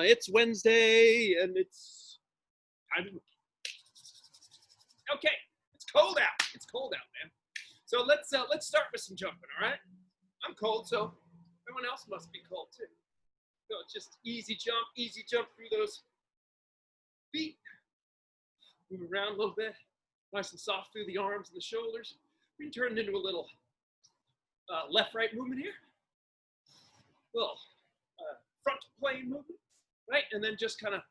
It's Wednesday and it's time to move. Okay, it's cold out. It's cold out, man. So let's start with some jumping, all right? I'm cold, so everyone else must be cold too. So it's just easy jump through those feet. Move around a little bit, nice and soft through the arms and the shoulders. We can turn it into a little left-right movement here. Little front plane movement, right? And then just kind of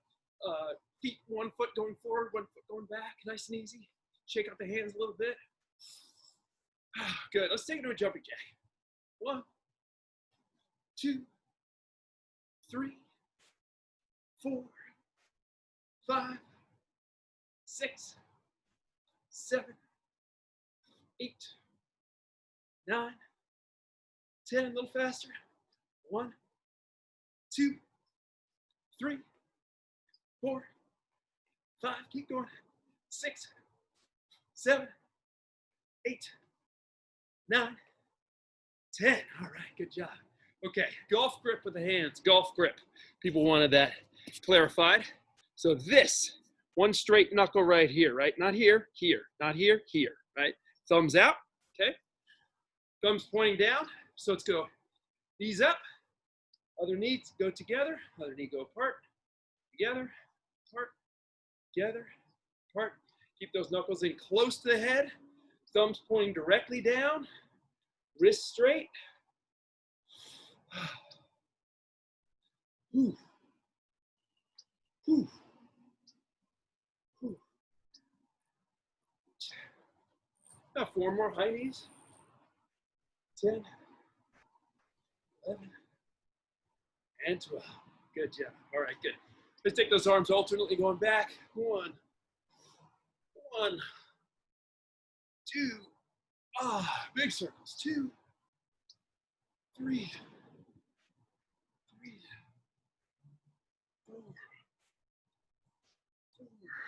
feet, one foot going forward, one foot going back, nice and easy. Shake out the hands a little bit. Good, let's take it to a jumping jack. 1, 2, 3, 4, 5, 6, 7, 8, 9, 10, a little faster. 1, 2, 3, 4, 5, keep going. 6, 7, 8, 9, 10. All right, good job. Okay, golf grip with the hands, golf grip. People wanted that clarified. So this, one straight knuckle right here, right? Not here, here, not here, here, right? Thumbs out, okay? Thumbs pointing down. So let's go knees up, other knees go together, other knee go apart, together, apart, together, apart. Keep those knuckles in close to the head, thumbs pointing directly down, wrists straight. Whew. Whew. Whew. Now 4 more high knees. 10, 11, and 12. Good job. All right, good. Let's take those arms alternately going back. 1, 2, big circles. 2, 3, 4.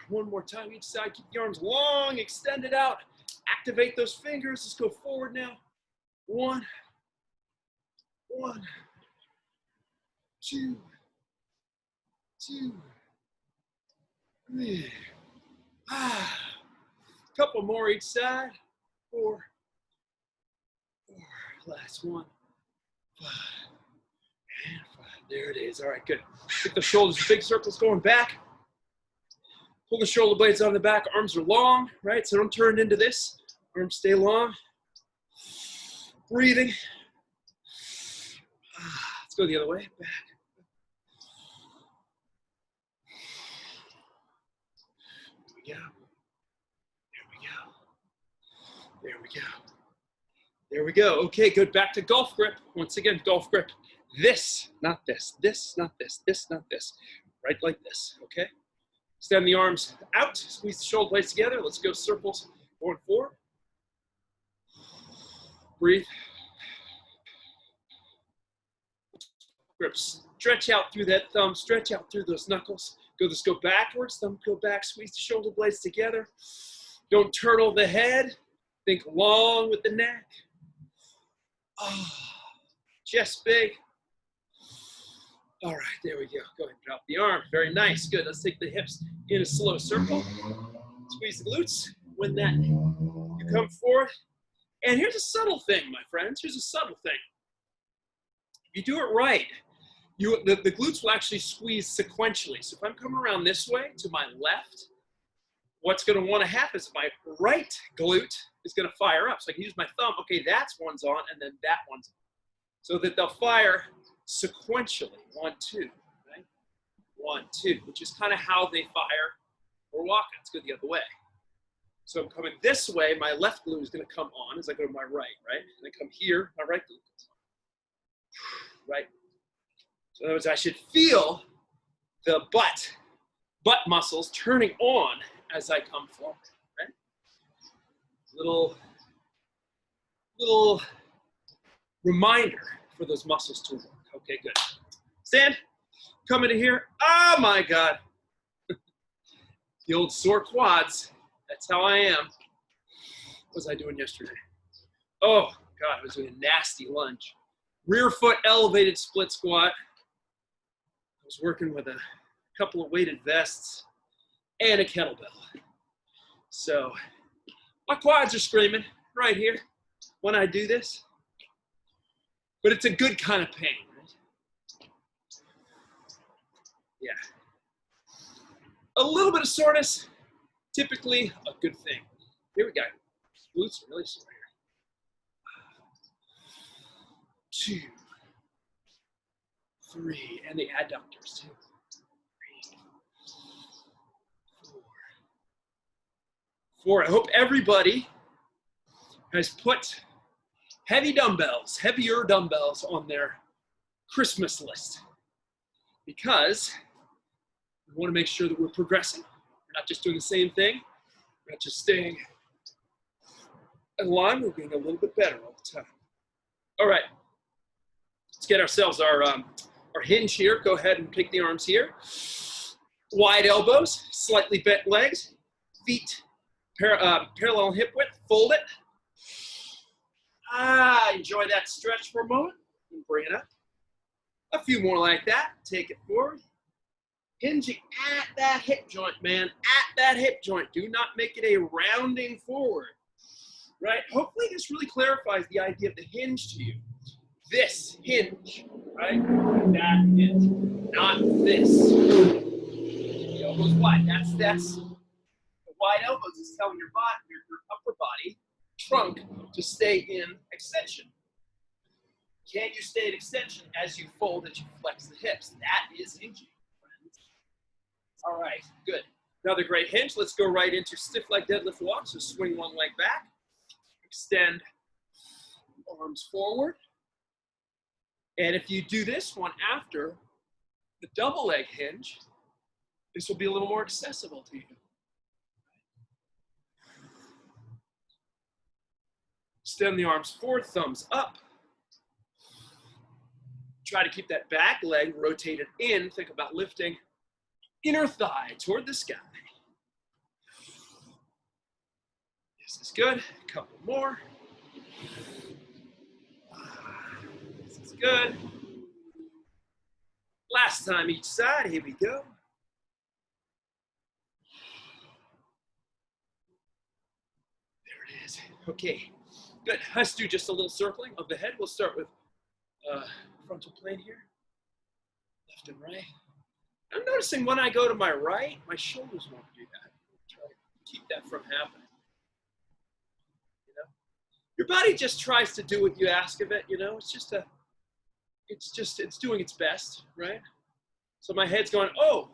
One more time each side. Keep the arms long, extended out. Activate those fingers. Let's go forward now. 1, 2, 3. Couple more each side. 4. Last one. 5 and 5. There it is. All right, good. Get the shoulders, big circles going back. Pull the shoulder blades on the back. Arms are long, right? So don't turn into this. Arms stay long. Breathing. Let's go the other way. Back. There we go. There we go. Okay, good. Back to golf grip. Once again, golf grip. This, not this. This, not this. This, not this. Right like this, okay? Extend the arms out. Squeeze the shoulder blades together. Let's go circles going forward. Breathe. Grip. Stretch out through that thumb. Stretch out through those knuckles. Let's go backwards. Thumb go back. Squeeze the shoulder blades together. Don't turtle the head. Think long with the neck. Chest big. All right, there we go. Go ahead and drop the arm. Very nice. Good. Let's take the hips in a slow circle. Squeeze the glutes. When that, you come forward. And here's a subtle thing, my friends. Here's a subtle thing. If you do it right, the glutes will actually squeeze sequentially. So if I'm coming around this way to my left, what's going to want to happen is my right glute is going to fire up. So I can use my thumb. Okay, that's one's on, and then that one's on. So that they'll fire sequentially. 1, 2, right? 1, 2, which is kind of how they fire or walk. Let's go the other way. So I'm coming this way. My left glute is going to come on as I go to my right, right? And I come here, my right glute comes on. Right? So in other words, I should feel the butt muscles turning on as I come forward, right? Little reminder for those muscles to work. Okay, good. Stand, come into here. Oh my God. The old sore quads. That's how I am. What was I doing yesterday? Oh God, I was doing a nasty lunge. Rear foot elevated split squat. I was working with a couple of weighted vests and a kettlebell. So my quads are screaming right here when I do this, but it's a good kind of pain, right? Yeah. A little bit of soreness, typically a good thing. Here we go. Glutes are really sore here. 2, 3, and the adductors too. 3, 4. I hope everybody has put heavier dumbbells on their Christmas list, because we want to make sure that we're progressing. We're not just doing the same thing. We're not just staying in line. We're being a little bit better all the time. All right. Let's get ourselves our hinge here. Go ahead and pick the arms here. Wide elbows, slightly bent legs, feet parallel hip width. Fold it. Enjoy that stretch for a moment and bring it up. A few more like that. Take it forward. Hinging at that hip joint, man. At that hip joint. Do not make it a rounding forward. Right? Hopefully this really clarifies the idea of the hinge to you. This hinge, right? That hinge, not this. The elbows wide. That's the wide elbows is telling your body, your upper body, trunk, to stay in extension. Can you stay in extension as you fold, as you flex the hips? That is hinging, friends. All right, good. Another great hinge. Let's go right into stiff leg deadlift walk. So swing one leg back, extend arms forward. And if you do this one after the double leg hinge, this will be a little more accessible to you. Extend the arms forward, thumbs up. Try to keep that back leg rotated in. Think about lifting inner thigh toward the sky. This is good. A couple more. This is good. Last time each side. Here we go. There it is. Okay. Good. Let's do just a little circling of the head. We'll start with frontal plane here. Left and right. I'm noticing when I go to my right, my shoulders won't do that. Try to keep that from happening. You know? Your body just tries to do what you ask of it, you know? It's doing its best, right? So my head's going, oh,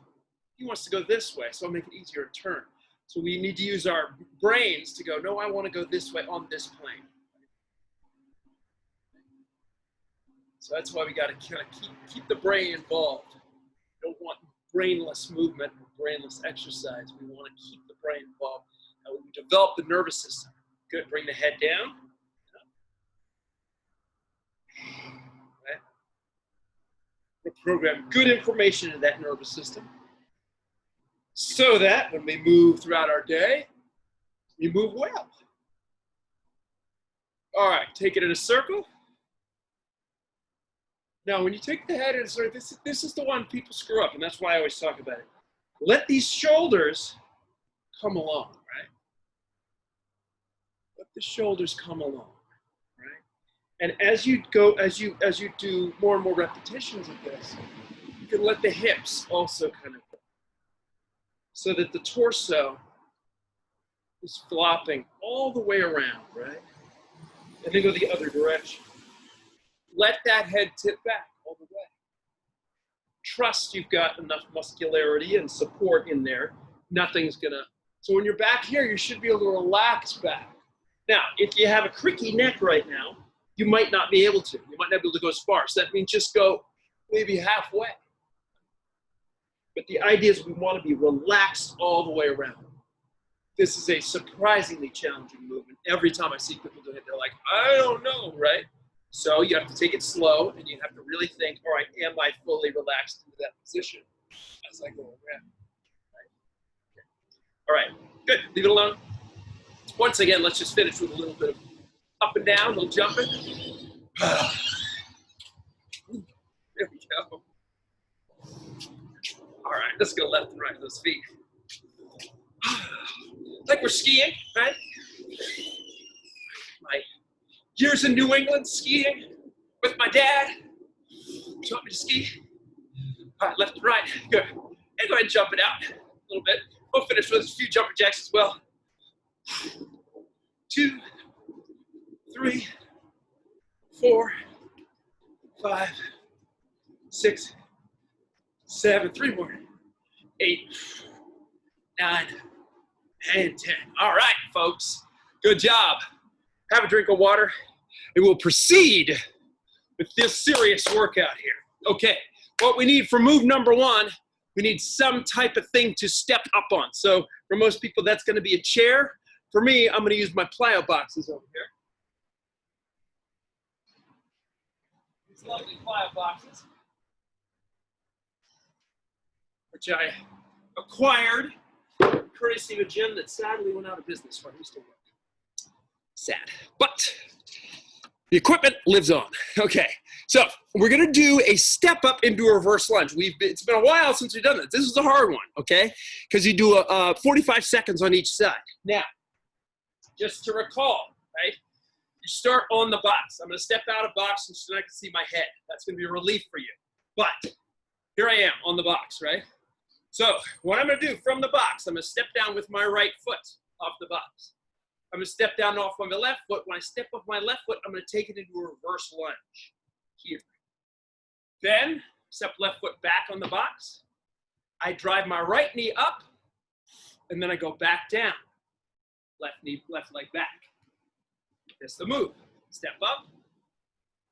he wants to go this way, so I'll make it easier to turn. So we need to use our brains to go, no, I want to go this way on this plane. So that's why we got to kind of keep the brain involved. We don't want brainless movement or brainless exercise. We want to keep the brain involved. Now we develop the nervous system. Good. Bring the head down. Okay. We'll program good information into that nervous system so that when we move throughout our day, we move well. All right. Take it in a circle. Now, when you take the head in a circle, this is the one people screw up, and that's why I always talk about it. Let these shoulders come along, right? Let the shoulders come along, right? And as you do more and more repetitions of this, you can let the hips also kind of go, so that the torso is flopping all the way around, right? And then go the other direction. Let that head tip back all the way. Trust you've got enough muscularity and support in there. Nothing's gonna, so when you're back here, you should be able to relax back. Now, if you have a creaky neck right now, you might not be able to. You might not be able to go as far. So that means just go maybe halfway. But the idea is we want to be relaxed all the way around. This is a surprisingly challenging movement. Every time I see people doing it, they're like, I don't know, right? So you have to take it slow, and you have to really think, all right, am I fully relaxed into that position as I go around? Right? Okay. All right, good. Leave it alone. Once again, let's just finish with a little bit of up and down, a little jumping. Let's go left and right with those feet. Like we're skiing, right? My years in New England skiing with my dad. He taught me to ski. All right, left and right. Good. And go ahead and jump it out a little bit. We'll finish with a few jumper jacks as well. 2, 3, 4, 5, 6, 7, 3 more, 8, 9, and 10. All right, folks. Good job. Have a drink of water, and we'll proceed with this serious workout here. Okay, what we need for move number 1, we need some type of thing to step up on. So for most people, that's going to be a chair. For me, I'm going to use my plyo boxes over here. These lovely plyo boxes, which I acquired courtesy of a gym that sadly went out of business when I used to work. Sad, but the equipment lives on. Okay, so we're gonna do a step up into a reverse lunge. It's been a while since we've done this. This is a hard one, okay? Because you do 45 seconds on each side. Now, just to recall, right? You start on the box. I'm gonna step out of box so I can see my head. That's gonna be a relief for you. But here I am on the box, right? So what I'm gonna do from the box, I'm gonna step down with my right foot off the box. I'm gonna step down off on my left foot. When I step off my left foot, I'm gonna take it into a reverse lunge here. Then, step left foot back on the box. I drive my right knee up, and then I go back down. Left knee, left leg back. That's the move. Step up,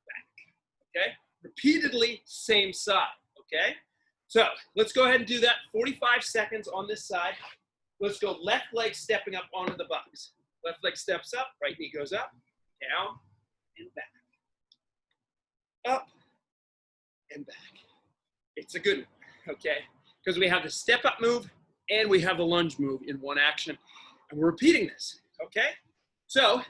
back, okay? Repeatedly, same side, okay? So, let's go ahead and do that. 45 seconds on this side. Let's go left leg stepping up onto the box. Left leg steps up, right knee goes up, down, and back. Up, and back. It's a good one, okay? Because we have the step up move, and we have the lunge move in one action. And we're repeating this, okay? So,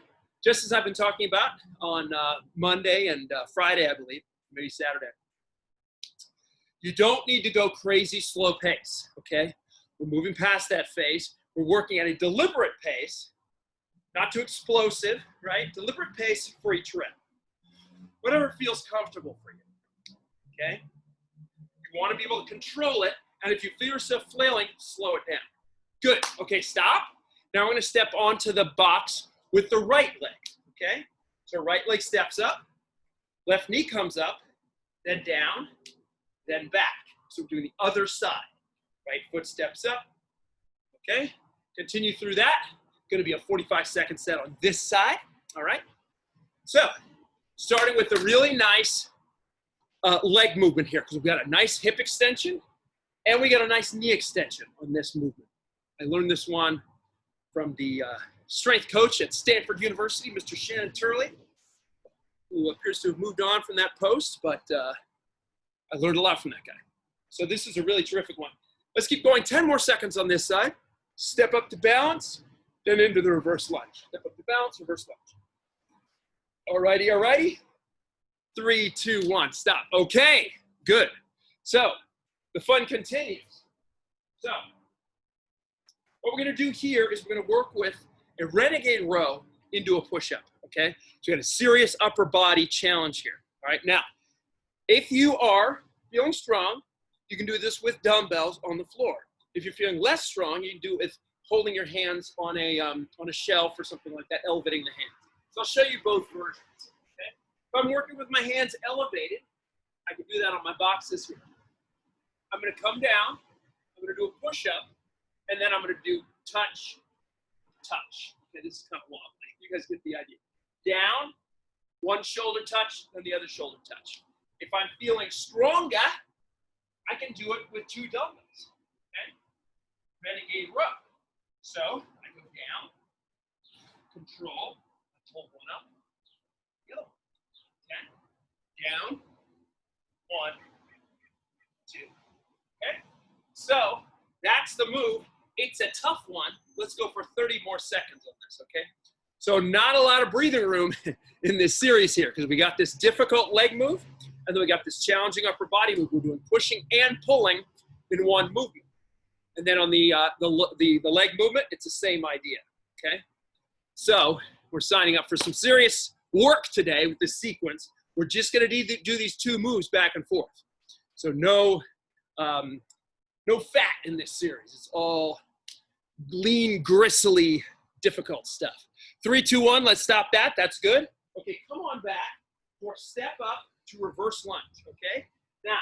just as I've been talking about on Monday and Friday, I believe, maybe Saturday, you don't need to go crazy slow pace, okay? We're moving past that phase. We're working at a deliberate pace, not too explosive, right? Deliberate pace for each rep. Whatever feels comfortable for you, okay? You want to be able to control it, and if you feel yourself flailing, slow it down. Good, okay, stop. Now I'm gonna step onto the box with the right leg, okay? So right leg steps up, left knee comes up, then down, then back. So we're doing the other side. Right foot steps up, okay? Continue through that. Gonna be a 45-second set on this side, all right? So, starting with a really nice leg movement here, because we've got a nice hip extension, and we got a nice knee extension on this movement. I learned this one from the strength coach at Stanford University, Mr. Shannon Turley, who appears to have moved on from that post, but I learned a lot from that guy. So this is a really terrific one. Let's keep going. 10 more seconds on this side. Step up to balance, then into the reverse lunge. Step up to balance, reverse lunge. All righty. 3, 2, 1, stop. Okay, good. So the fun continues. So what we're gonna do here is we're gonna work with a renegade row into a push-up, okay? So we got a serious upper body challenge here, all right? Now, if you are feeling strong, you can do this with dumbbells on the floor. If you're feeling less strong, you can do it with holding your hands on a shelf or something like that, elevating the hands. So I'll show you both versions, okay? If I'm working with my hands elevated, I can do that on my boxes here. I'm gonna come down, I'm gonna do a push-up, and then I'm gonna do touch, touch. Okay, this is kind of wobbly. You guys get the idea. Down, one shoulder touch, then the other shoulder touch. If I'm feeling stronger, I can do it with 2 dumbbells, okay? Renegade row. So I go down, control, hold one up, go. 10, down, 1, 2, okay? So that's the move. It's a tough one. Let's go for 30 more seconds on this, okay? So not a lot of breathing room in this series here because we got this difficult leg move, and then we got this challenging upper body move. We're doing pushing and pulling in one movement. And then on the leg movement, it's the same idea, okay? So we're signing up for some serious work today with this sequence. We're just gonna do these 2 moves back and forth. So no fat in this series. It's all lean, gristly, difficult stuff. 3, 2, 1, let's stop that. That's good. Okay, come on back for step up to reverse lunge, okay? Now,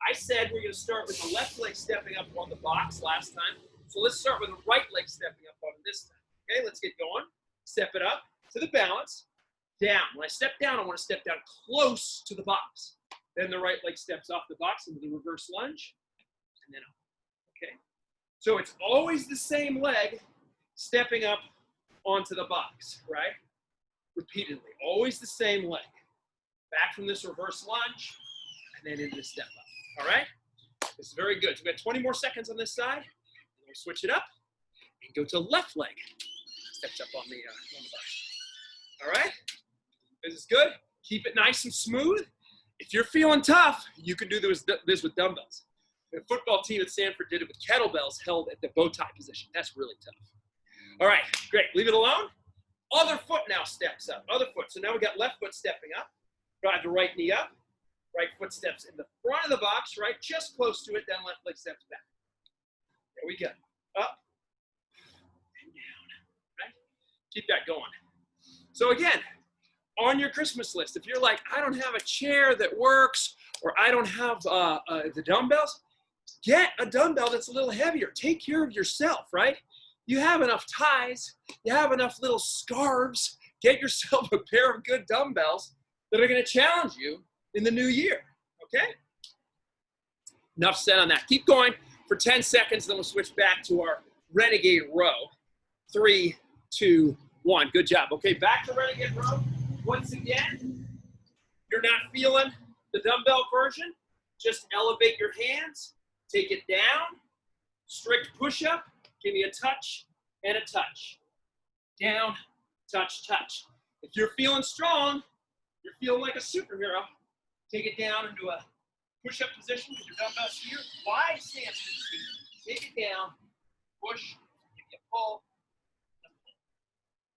I said we're gonna start with the left leg stepping up on the box last time. So let's start with the right leg stepping up on it this time. Okay, let's get going. Step it up to the balance, down. When I step down, I wanna step down close to the box. Then the right leg steps off the box into the reverse lunge, and then up, okay? So it's always the same leg stepping up onto the box, right? Repeatedly, always the same leg. Back from this reverse lunge, and then into the step up, all right? This is very good. So we've got 20 more seconds on this side. We'll switch it up and go to left leg. Steps up on the box. All right? This is good. Keep it nice and smooth. If you're feeling tough, you can do this with dumbbells. The football team at Stanford did it with kettlebells held at the bow tie position. That's really tough. All right, great. Leave it alone. Other foot now steps up. Other foot. So now we got left foot stepping up. Drive the right knee up. Right foot steps in the front of the box, right? Just close to it. Then left leg steps back. There we go. Up and down. Right? Keep that going. So again, on your Christmas list, if you're like, I don't have a chair that works, or I don't have the dumbbells, get a dumbbell that's a little heavier. Take care of yourself, right? You have enough ties. You have enough little scarves. Get yourself a pair of good dumbbells that are going to challenge you in the new year, okay? Enough said on that. Keep going for 10 seconds, then we'll switch back to our Renegade Row. 3, 2, 1. Good job. Okay, back to Renegade Row. Once again, you're not feeling the dumbbell version, just elevate your hands, take it down, strict push-up, give me a touch and a touch. Down, touch, touch. If you're feeling strong, you're feeling like a superhero, take it down into a push-up position with your dumbbells here, wide stance to the feet. Take it down, push, give me a pull,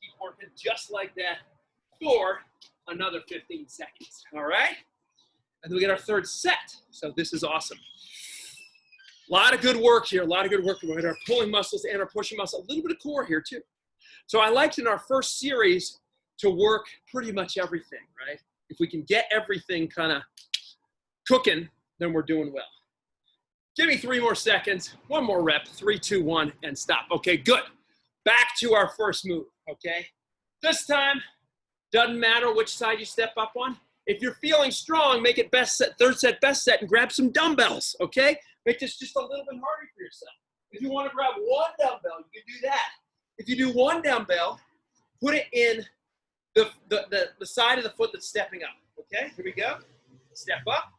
keep working just like that for another 15 seconds, all right? And then we get our third set, so this is awesome. A lot of good work here, a lot of good work. We had our pulling muscles and our pushing muscle, a little bit of core here too. So I liked in our first series to work pretty much everything, right? If we can get everything kind of cooking, then we're doing well. Give me 3 more seconds, 1 more rep, 3, 2, 1, and stop. Okay, good. Back to our first move, okay? This time, doesn't matter which side you step up on. If you're feeling strong, make it best set, third set, best set, and grab some dumbbells, okay? Make this just a little bit harder for yourself. If you want to grab 1 dumbbell, you can do that. If you do 1 dumbbell, put it in the side of the foot that's stepping up, okay? Here we go. Step up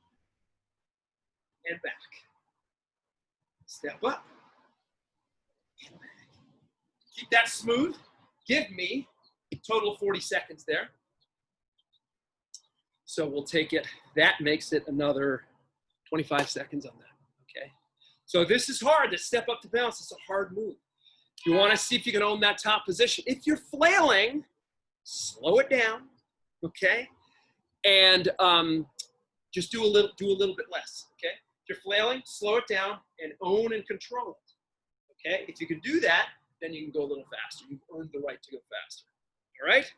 and back. Step up and back. Keep that smooth. Give me a total of 40 seconds there. So we'll take it. That makes it another 25 seconds on that, okay? So this is hard. To step up to balance, it's a hard move. You want to see if you can own that top position. If you're flailing, slow it down, okay? And just do a little bit less, okay? If you're flailing, slow it down and own and control it, okay? If you can do that, then you can go a little faster. You've earned the right to go faster, all right?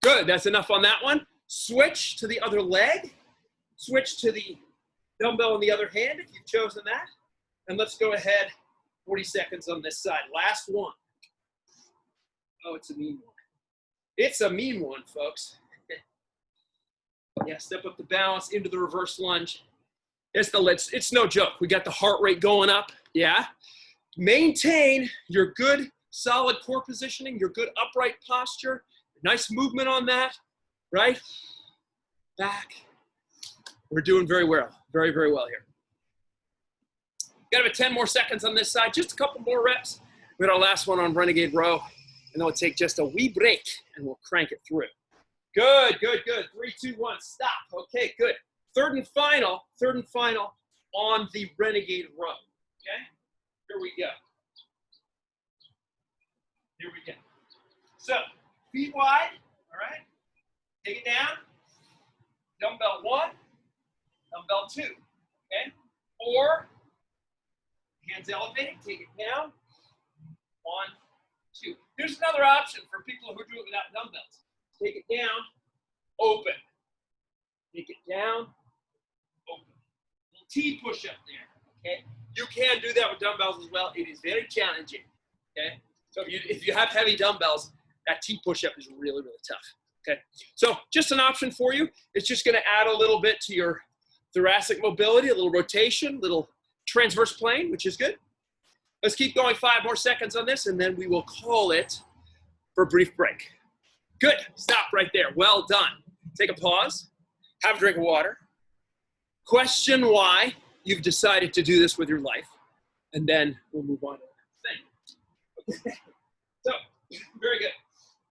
Good, that's enough on that one. Switch to the other leg. Switch to the dumbbell in the other hand if you've chosen that. And let's go ahead, 40 seconds on this side. Last one. Oh, it's a mean one. It's a mean one, folks. Yeah, step up the balance into the reverse lunge. It's no joke. We got the heart rate going up, yeah? Maintain your good, solid core positioning, your good upright posture, nice movement on that, right? Back. We're doing very well, very, very well here. Got about 10 more seconds on this side, just a couple more reps. We got our last one on Renegade Row, and then we'll take just a wee break, and we'll crank it through. Good, good, good. 3, 2, 1, stop. Okay, good. Third and final on the Renegade Row, okay? Here we go. Here we go. So, feet wide, all right? Take it down. Dumbbell 1, dumbbell 2, okay? Or, hands elevated, take it down. 1, 2. Here's another option for people who do it without dumbbells. Take it down, open. Take it down, open. Little T push-up there, okay? You can do that with dumbbells as well. It is very challenging, okay? So if you have heavy dumbbells, that T push-up is really, really tough, okay? So just an option for you. It's just gonna add a little bit to your thoracic mobility, a little rotation, little transverse plane, which is good. Let's keep going 5 more seconds on this, and then we will call it for a brief break. Good, stop right there, well done. Take a pause, have a drink of water, question why you've decided to do this with your life, and then we'll move on to the next thing. So, very good.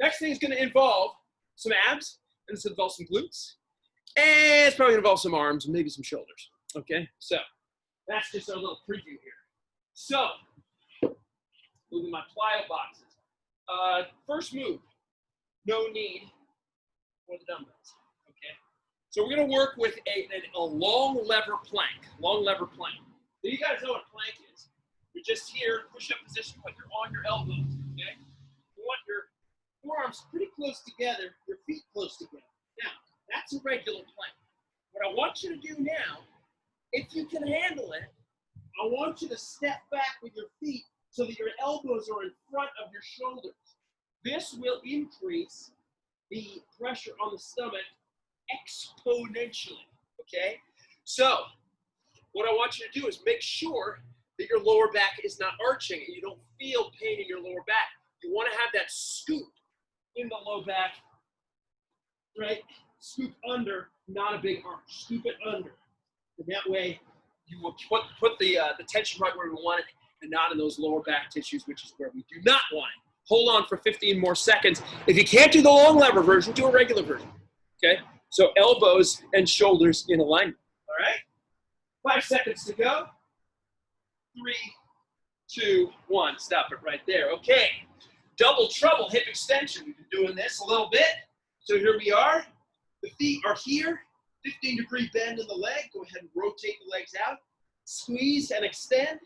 Next thing is gonna involve some abs, and it's gonna involve some glutes, and it's probably gonna involve some arms, and maybe some shoulders, okay? So, that's just a little preview here. So, moving my plyo boxes. First move, no need for the dumbbells, okay? So we're gonna work with a long lever plank, So you guys know what a plank is. You're just here, push-up position, but you're on your elbows, okay? You want your forearms pretty close together, your feet close together. Now, that's a regular plank. What I want you to do now, if you can handle it, I want you to step back with your feet so that your elbows are in front of your shoulders. This will increase the pressure on the stomach exponentially, okay? So, what I want you to do is make sure that your lower back is not arching and you don't feel pain in your lower back. You want to have that scoop in the low back, right? Scoop under, not a big arch. Scoop it under. And that way, you will put the tension right where we want it and not in those lower back tissues, which is where we do not want it. Hold on for 15 more seconds. If you can't do the long lever version, do a regular version, okay? So elbows and shoulders in alignment, all right? 5 seconds to go. 3, 2, 1. Stop it right there. Okay. Double trouble hip extension. We've been doing this a little bit. So here we are. The feet are here. 15-degree bend in the leg. Go ahead and rotate the legs out. Squeeze and extend.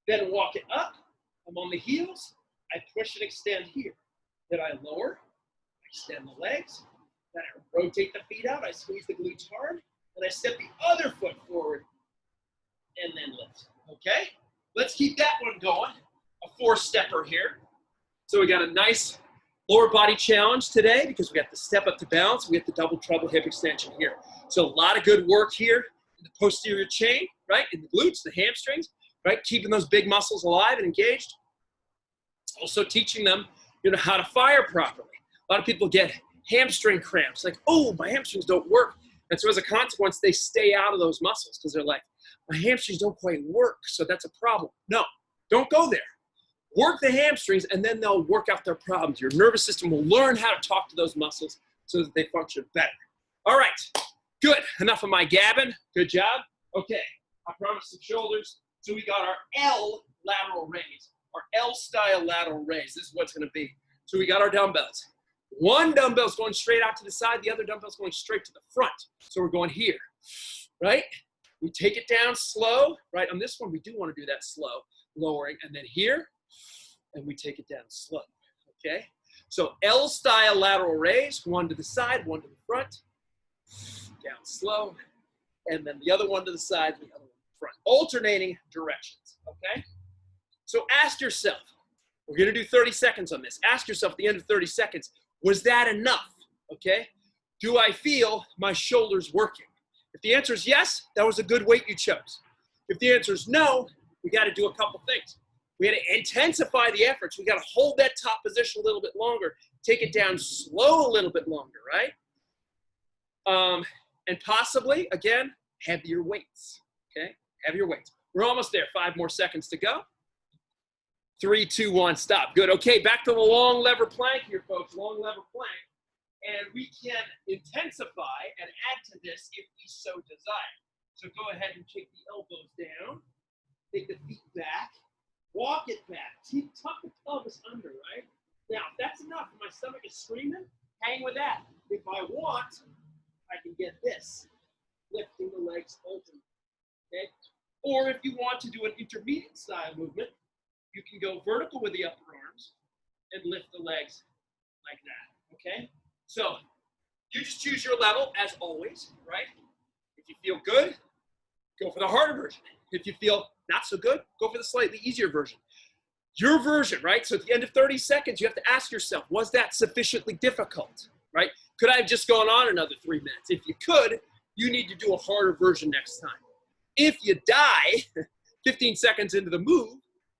Then walk it up. I'm on the heels. I push and extend here. Then I lower. Extend the legs. Then I rotate the feet out. I squeeze the glutes hard. Then I step the other foot forward. And then lift. Okay? Let's keep that one going. A 4-stepper here. So we got a nice lower body challenge today because we got the step up to balance. We got the double trouble hip extension here. So a lot of good work here in the posterior chain, right? In the glutes, the hamstrings, right? Keeping those big muscles alive and engaged. Also teaching them, how to fire properly. A lot of people get hamstring cramps. Like, oh, my hamstrings don't work. And so as a consequence, they stay out of those muscles because they're like, my hamstrings don't quite work, so that's a problem. No, don't go there. Work the hamstrings, and then they'll work out their problems. Your nervous system will learn how to talk to those muscles so that they function better. All right, good. Enough of my gabbing. Good job. Okay, I promised some shoulders. So we got our L lateral raise, our L-style lateral raise. This is what's going to be. So we got our dumbbells. One dumbbell's going straight out to the side. The other dumbbell's going straight to the front. So we're going here, right? We take it down slow, right? On this one, we do want to do that slow, lowering, and then here, and we take it down slow, okay? So L-style lateral raise, one to the side, one to the front, down slow, and then the other one to the side, the other one to the front, alternating directions, okay? So ask yourself, we're going to do 30 seconds on this. Ask yourself at the end of 30 seconds, was that enough, okay? Do I feel my shoulders working? If the answer is yes, that was a good weight you chose. If the answer is no, we got to do a couple things. We got to intensify the efforts. We got to hold that top position a little bit longer. Take it down slow a little bit longer, right? And possibly, again, heavier weights, okay? Heavier weights. We're almost there. 5 more seconds to go. 3, 2, 1, stop. Good. Okay, back to the long lever plank here, folks. Long lever plank. And we can intensify and add to this if we so desire. So go ahead and take the elbows down. Take the feet back. Walk it back. Tuck the pelvis under, right? Now, if that's enough, if my stomach is screaming, hang with that. If I want, I can get this, lifting the legs open, okay? Or if you want to do an intermediate style movement, you can go vertical with the upper arms and lift the legs like that, okay? So you just choose your level as always, right? If you feel good, go for the harder version. If you feel not so good, go for the slightly easier version. Your version, right? So at the end of 30 seconds, you have to ask yourself, was that sufficiently difficult, right? Could I have just gone on another 3 minutes? If you could, you need to do a harder version next time. If you die 15 seconds into the move,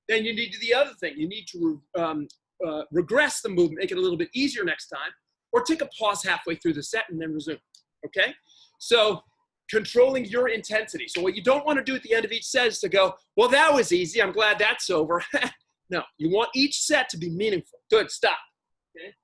then you need to do the other thing. You need to regress the movement, make it a little bit easier next time, or take a pause halfway through the set and then resume, okay? So controlling your intensity. So what you don't want to do at the end of each set is to go, well, that was easy. I'm glad that's over. No, you want each set to be meaningful. Good, stop. Okay?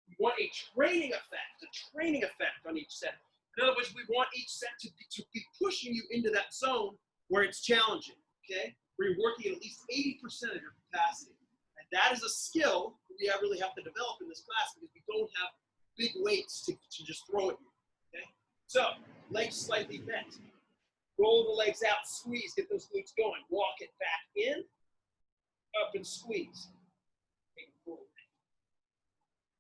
You want a training effect on each set. In other words, we want each set to be pushing you into that zone where it's challenging, okay? Where you're working at least 80% of your capacity. And that is a skill that we really have to develop in this class because we don't have big weights to just throw at you, okay? So, legs slightly bent. Roll the legs out, squeeze, get those glutes going. Walk it back in. Up and squeeze. Take it forward.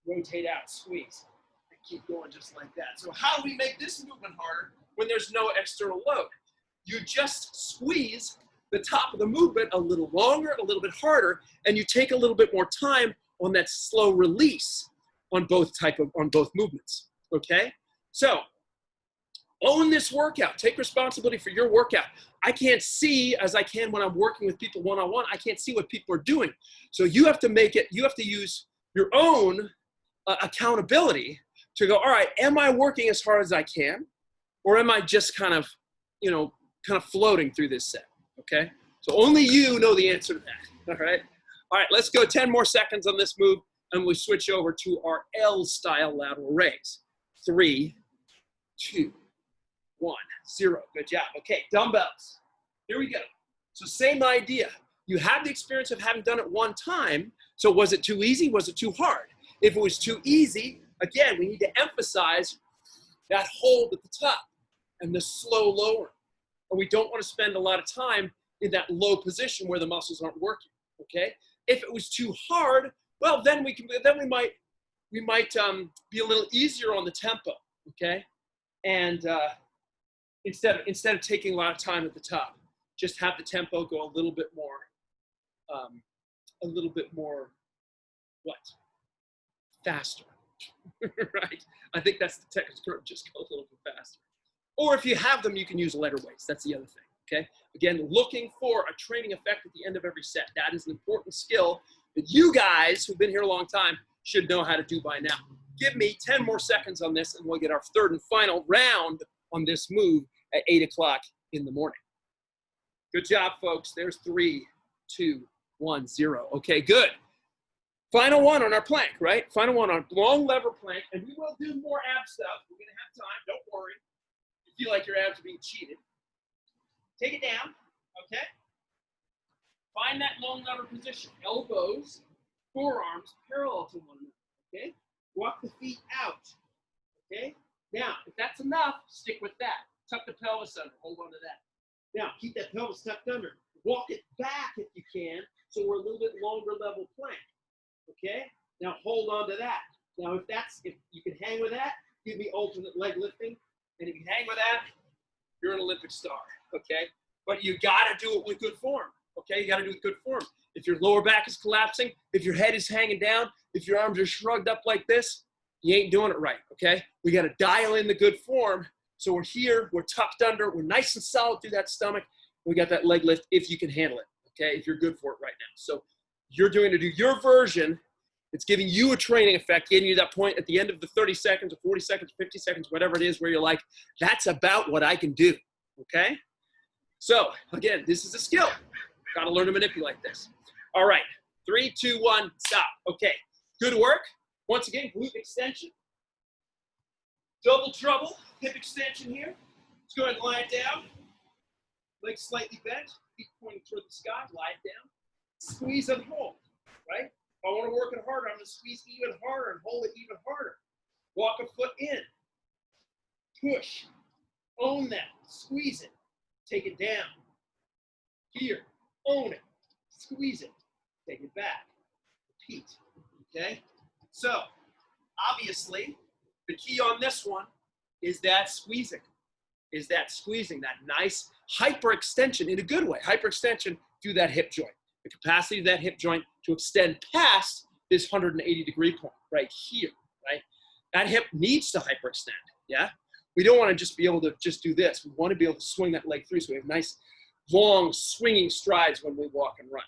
Rotate out, squeeze. And keep going just like that. So how do we make this movement harder when there's no external load? You just squeeze the top of the movement a little longer, a little bit harder, and you take a little bit more time on that slow release on both movements. Okay? So own this workout. Take responsibility for your workout. I can't see as I can when I'm working with people one-on-one. I can't see what people are doing. So you have to make it, you have to use your own accountability to go, all right, am I working as hard as I can? Or am I just kind of floating through this set, okay? So only you know the answer to that, all right? All right, let's go 10 more seconds on this move, and we'll switch over to our L-style lateral raise. 3, 2, 1, 0. Good job. Okay, dumbbells. Here we go. So same idea. You have the experience of having done it one time. So was it too easy? Was it too hard? If it was too easy, again, we need to emphasize that hold at the top and the slow lower. And we don't want to spend a lot of time in that low position where the muscles aren't working. Okay. If it was too hard, well, then we might be a little easier on the tempo. Okay. And instead of taking a lot of time at the top, just have the tempo go a little bit more, faster, right? I think that's the technical term, just go a little bit faster. Or if you have them, you can use lighter weights. That's the other thing, okay? Again, looking for a training effect at the end of every set. That is an important skill that you guys who've been here a long time should know how to do by now. Give me 10 more seconds on this, and we'll get our third and final round on this move at 8 o'clock in the morning. Good job, folks. There's 3, 2, 1, 0. Okay, good. Final one on our plank, right? Final one on long lever plank, and we will do more ab stuff. We're going to have time. Don't worry. If you feel like your abs are being cheated, take it down, okay? Find that long lever position. Elbows, forearms parallel to one another, okay? Walk the feet out, okay? Now, if that's enough, stick with that. Tuck the pelvis under. Hold on to that. Now, keep that pelvis tucked under. Walk it back if you can, so we're a little bit longer level plank, okay? Now, hold on to that. Now, if you can hang with that, give me alternate leg lifting. And if you hang with that, you're an Olympic star, okay? But you got to do it with good form, okay? You got to do it with good form. If your lower back is collapsing, if your head is hanging down, if your arms are shrugged up like this, you ain't doing it right, okay? We got to dial in the good form. So we're here, we're tucked under, we're nice and solid through that stomach. We got that leg lift if you can handle it, okay? If you're good for it right now. So you're doing to do your version. It's giving you a training effect, getting you that point at the end of the 30 seconds or 40 seconds, 50 seconds, whatever it is, where you're like, that's about what I can do, okay? So, again, this is a skill. Got to learn to manipulate this. All right, 3, 2, 1, stop. Okay, good work. Once again, glute extension. Double trouble, hip extension here. Let's go ahead and lie it down. Legs slightly bent, feet pointing toward the sky, lie it down. squeeze and hold, right? If I want to work it harder, I'm going to squeeze even harder and hold it even harder. Walk a foot in, push, own that, squeeze it, take it down. Here, own it, squeeze it, take it back, repeat, okay? So, obviously, the key on this one is that squeezing, that nice hyperextension in a good way, hyperextension through that hip joint. The capacity of that hip joint to extend past this 180-degree point right here, right? That hip needs to hyperextend, yeah? We don't want to just be able to just do this. We want to be able to swing that leg through so we have nice, long, swinging strides when we walk and run.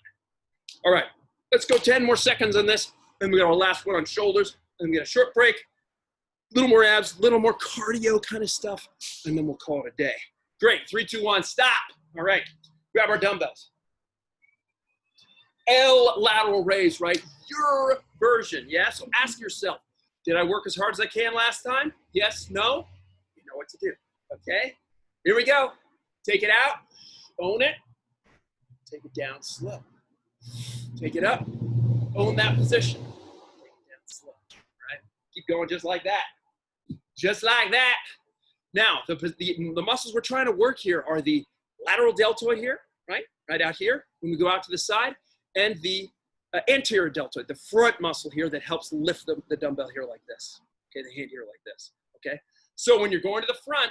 All right, let's go 10 more seconds on this. Then we got our last one on shoulders. And we get a short break, a little more abs, a little more cardio kind of stuff, and then we'll call it a day. Great, 3, 2, 1, stop. All right, grab our dumbbells. L lateral raise, right? Your version, yeah? So ask yourself, did I work as hard as I can last time? Yes, no? You know what to do, okay? Here we go. Take it out, own it, take it down slow. Take it up, own that position. Take it down slow, right? Keep going just like that. Just like that. Now, the muscles we're trying to work here are the lateral deltoid here, right? Right out here when we go out to the side, and the anterior deltoid, the front muscle here that helps lift the dumbbell here like this. Okay, the hand here like this, okay? So when you're going to the front,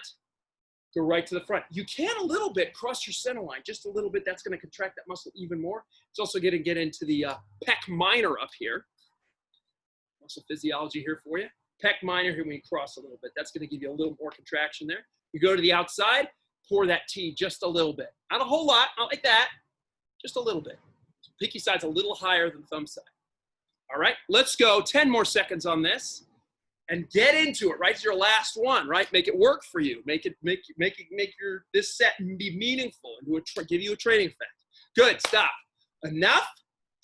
go right to the front. You can a little bit cross your center line, just a little bit. That's going to contract that muscle even more. It's also going to get into the pec minor up here. Muscle physiology here for you. Pec minor here when you cross a little bit. That's going to give you a little more contraction there. You go to the outside, pour that T just a little bit. Not a whole lot, not like that, just a little bit. Pinky side's a little higher than thumb side. All right, let's go 10 more seconds on this and get into it, right? It's your last one, right? Make it work for you. Make this set be meaningful and give you a training effect. Good, stop. Enough,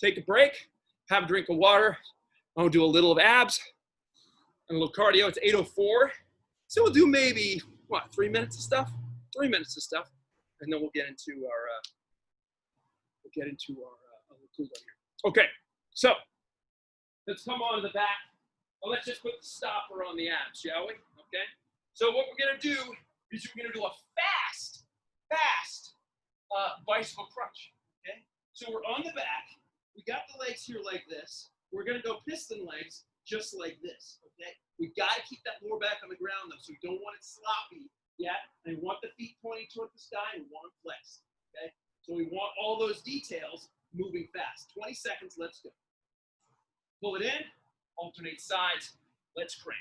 take a break, have a drink of water. I'm gonna do a little of abs and a little cardio. It's 8:04. So we'll do maybe, 3 minutes of stuff? 3 minutes of stuff. And then we'll get into our, cool down here. Okay, so let's come on to the back. Well, let's just put the stopper on the abs, shall we? Okay. So what we're gonna do is we're gonna do a fast bicycle crunch. Okay. So we're on the back. We got the legs here like this. We're gonna go piston legs just like this. Okay. We gotta keep that lower back on the ground though, so we don't want it sloppy yet. And we want the feet pointing toward the sky and we want them flexed. Okay. So we want all those details moving fast. 20 seconds, let's go. Pull it in, alternate sides, let's crank.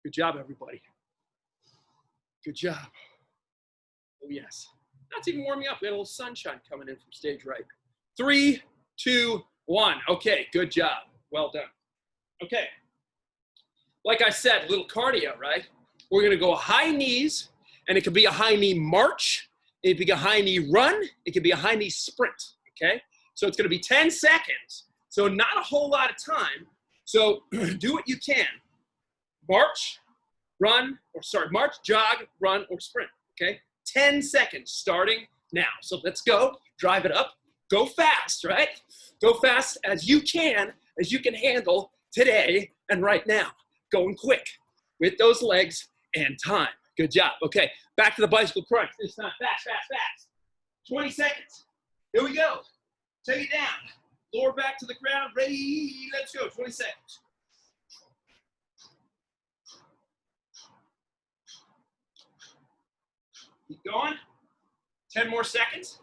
Good job, everybody. Good job. Oh, yes. That's even warming up. We had a little sunshine coming in from stage right. 3, 2, 1. Okay, good job. Well done. Okay. Like I said, a little cardio, right? We're going to go high knees, and it could be a high knee march. It could be a high knee run. It could be a high knee sprint, okay? So it's going to be 10 seconds. So not a whole lot of time. So do what you can. March, jog, run, or sprint, okay? 10 seconds starting now. So let's go. Drive it up. Go fast, right? Go fast as you can handle today and right now. Going quick with those legs and time. Good job. Okay, back to the bicycle crunch. This time, fast, fast, fast. 20 seconds. Here we go. Take it down. Lower back to the ground. Ready, let's go. 20 seconds. Keep going. 10 more seconds.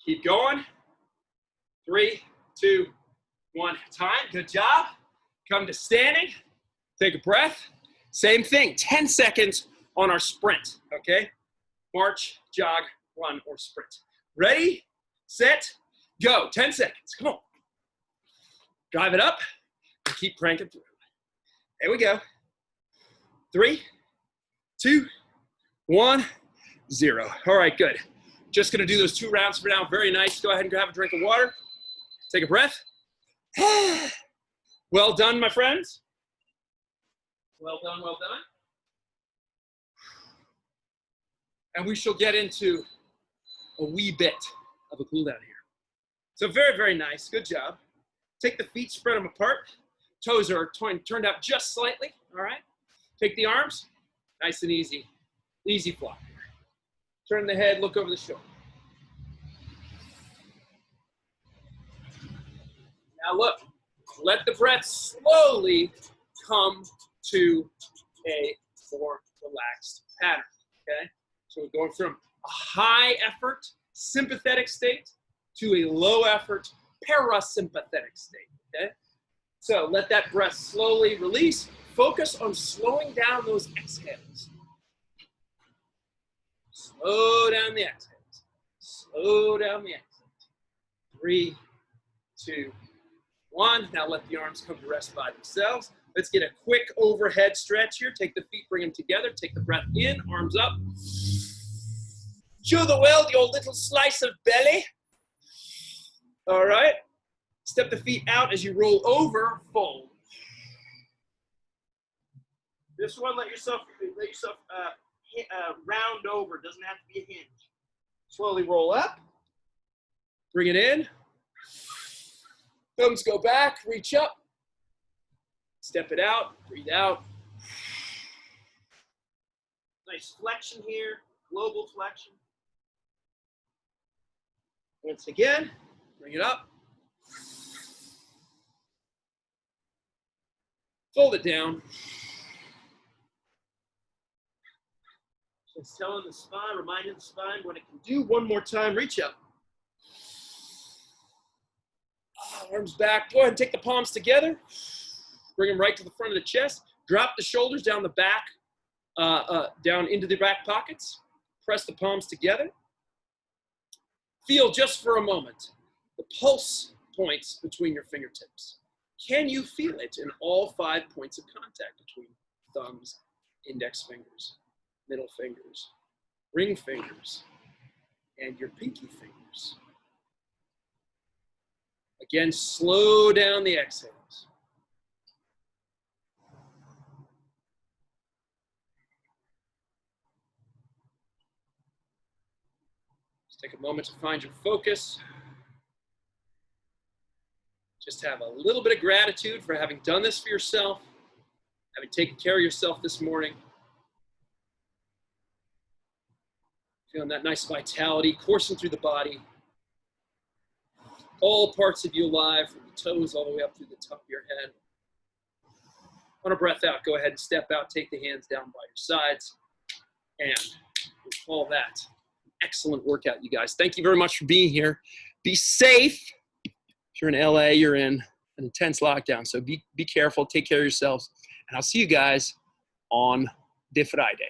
Keep going. 3, 2, 1. Time. Good job. Come to standing. Take a breath. Same thing. 10 seconds on our sprint. Okay? March, jog, run, or sprint. Ready, set, go. 10 seconds. Come on. Drive it up and keep cranking through. There we go. 3, 2, 1, 0. All right, good. Just going to do those 2 rounds for now. Very nice. Go ahead and grab a drink of water. Take a breath. Well done, my friends. Well done, well done. And we shall get into a wee bit of a cool down here. So very, very nice. Good job. Take the feet, spread them apart. Toes are turned out just slightly, all right? Take the arms, nice and easy. Easy flop here. Turn the head, look over the shoulder. Now look, let the breath slowly come to a more relaxed pattern, okay? So we're going from a high effort, sympathetic state to a low effort, parasympathetic state, okay? So let that breath slowly release. Focus on slowing down those exhales. Slow down the exhales. Slow down the exhales. 3, 2, 1. Now let the arms come to rest by themselves. Let's get a quick overhead stretch here. Take the feet, bring them together. Take the breath in, arms up. Chew the world, your little slice of belly. All right. Step the feet out as you roll over, fold. This one, let yourself round over. It doesn't have to be a hinge. Slowly roll up. Bring it in. Thumbs go back, reach up. Step it out, breathe out. Nice flexion here, global flexion. Once again, bring it up. Fold it down. Just telling the spine, reminding the spine what it can do. One more time, reach up. Arms back. Go ahead and take the palms together. Bring them right to the front of the chest. Drop the shoulders down the back, down into the back pockets. Press the palms together. Feel just for a moment the pulse points between your fingertips. Can you feel it in all 5 points of contact between thumbs, index fingers, middle fingers, ring fingers, and your pinky fingers? Again, slow down the exhales. Just take a moment to find your focus. Just have a little bit of gratitude for having done this for yourself, having taken care of yourself this morning. Feeling that nice vitality coursing through the body. All parts of you alive, from the toes all the way up through the top of your head. On a breath out, go ahead and step out, take the hands down by your sides, and we'll call that an excellent workout, you guys. Thank you very much for being here. Be safe. If you're in LA, you're in an intense lockdown, so be careful, take care of yourselves, and I'll see you guys on the Friday.